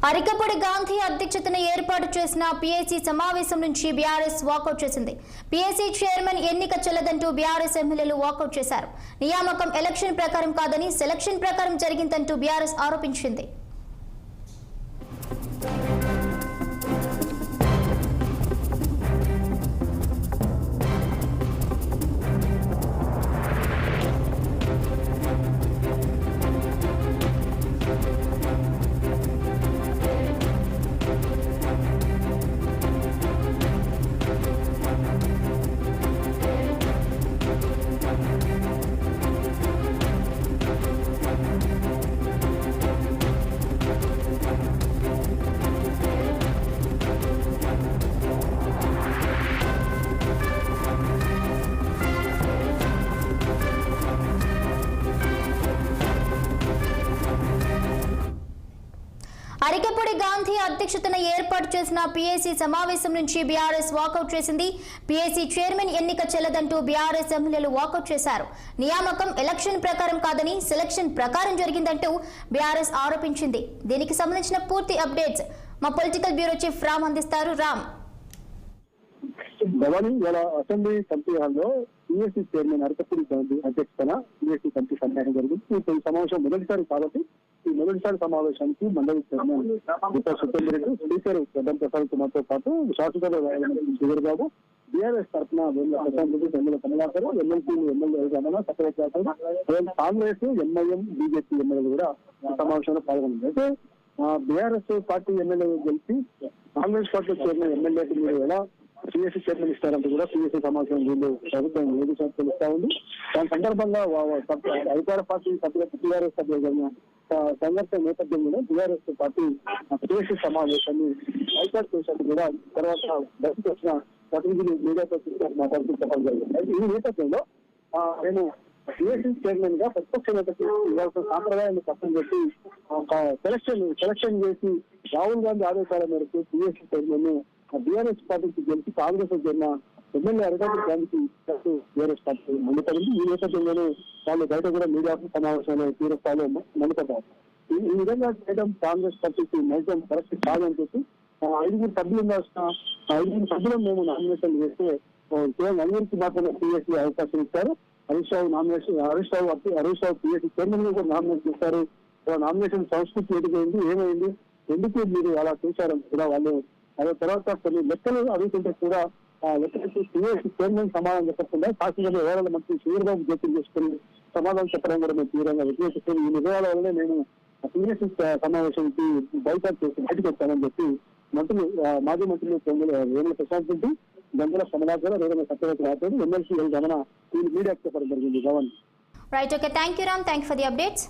అరికపూడి గాంధీ అధ్యక్షతన ఏర్పాటు చేసిన పీఏసీ సమావేశం నుంచి బీఆర్ఎస్ వాకౌట్ చేసింది. పీఏసీ చైర్మన్ ఎన్నిక చెల్లదంటూ బీఆర్ఎస్ ఎమ్మెల్యేలు వాకౌట్ చేశారు. నియామకం ఎలక్షన్ ప్రకారం కాదని సెలక్షన్ ప్రకారం జరిగిందంటూ బీఆర్ఎస్ ఆరోపించింది. అరికపూడి గాంధీ అధ్యక్షతన ఏర్పాటు చేసిన పీఏసీ సమావేశం నుంచి బీఆర్ఎస్ వాకౌట్ చేసింది. పీఏసీ చైర్మన్ ఎన్నిక చెల్లదంటూ బీఆర్ఎస్ ఎమ్మెల్యేలు వాకౌట్ చేశారు. నియామకం ఎలక్షన్ ప్రకారం కాదని సెలక్షన్ ప్రకారం జరిగిందంటూ బీఆర్ఎస్ ఆరోపించింది. దీనికి సంబంధించిన పూర్తి అప్డేట్స్ మా పొలిటికల్ బ్యూరో చీఫ్ రామ్ అందిస్తారు. రామ్, అసెంబ్లీ కమిటీ హాల్లో పీఏసీ చైర్మన్ అరికపూడి గాంధీ అధ్యక్షతన పీఏసీ కమిటీ సమావేశం జరిగింది. ఈ సమావేశం మొదటిసారి కాబట్టి ఈ మొదటిసారి సమావేశానికి మండలి చైర్మన్ సురేంద్రెడ్డి, స్పీకర్ గడ్డం ప్రసాద్ కుమార్ తో పాటు శాసనసభ బాబు, బీఆర్ఎస్ తరఫున ప్రశాంత్ రెడ్డి, ఎమ్మెల్యే కమలాకర్, ఎమ్మెల్సీలు MLA Ramana, Congress, MIM, BJP ఎమ్మెల్యేలు కూడా ఈ సమావేశంలో పాల్గొన్నారు. అయితే బీఆర్ఎస్ పార్టీ ఎమ్మెల్యేలు గెలిచి కాంగ్రెస్ పార్టీలో చేరిన ఎమ్మెల్యేకి మీరు ఎలా పీఏసీ చైర్మన్ ఇస్తారంటూ కూడా పీఏసీ సమావేశం వీళ్ళు ప్రభుత్వం ఏది తెలుస్తా ఉంది. దాని సందర్భంగా అధికార పార్టీ సభ్యులకు టీఆర్ఎస్ సభ్యులు సంఘర్షణ నేపథ్యంలో బీఆర్ఎస్ పార్టీ పీఏసీ సమావేశాన్ని ఏర్పాటు చేసేందుకు కూడా తర్వాత బయటకు వచ్చిన ప్రతినిధులు మీడియాతో మాట్లాడుతూ చెప్పడం జరిగింది. ఈ నేపథ్యంలో నేను పీఏసీ చైర్మన్ గా ప్రతిపక్ష నేతకు ఇవ్వాల్సిన సాంప్రదాయాన్ని పక్కన పెట్టి సెలక్షన్ చేసి రాహుల్ గాంధీ ఆదేశాల మేరకు పీఏసీ చైర్మన్ బీఆర్ఎస్ పార్టీకి గెలిచి కాంగ్రెస్ జరిగిన ఎమ్మెల్యే అరికపూడి గాంధీకి బీఆర్ఎస్ పార్టీ మండిపడింది. ఈ నేపథ్యంలోనే వాళ్ళు బయట కూడా మీడియా సమావేశంలో తీవ్ర స్థాయిలో మండిపడ్డారు. ఈ విధంగా చేయడం కాంగ్రెస్ పార్టీకి నైజం కరెక్ట్ కాదని చెప్పి 5 సభ్యులు ఉండాల్సిన 5 సభ్యులను మేము నామినేషన్ చేస్తే కేవలం 5 మాత్రమే పీఏసీ అవకాశం ఇస్తారు. హరీష్ రావు పీఏసీ చైర్మన్ గా కూడా నామినేషన్ ఇస్తారు. నామినేషన్ సంస్కృతి ఎదిగైంది, ఏమైంది, ఎందుకు మీరు అలా చేశారని కూడా వాళ్ళు అదే తర్వాత కొన్ని లెక్కలు అడుగుతుంటే కూడా లెక్కలకి పీఏసీ చైర్మన్ సమాధానం చెప్పకుండా శాసనసభ వ్యవహారాల మంత్రి శ్రీరాబాబు జోక్యం చేసుకుని సమాధానం చెప్పడం కూడా మేము తీవ్రంగా వ్యతిరేకిస్తాం. ఈ నిర్ణయాల వల్లనే నేను పీఏసీ సమావేశానికి బయటకు వచ్చానని చెప్పి మంత్రులు మాజీ మంత్రులు వేముల ప్రశాంత్ రెడ్డి, గంగుల కమలాకర్, రేవంత్ సత్యవతి రాథోడ్, ఎమ్మెల్సీ రమణ ఈ మీడియాకు చెప్పడం జరిగింది. Right, okay, thank you Ram, thank you for the updates.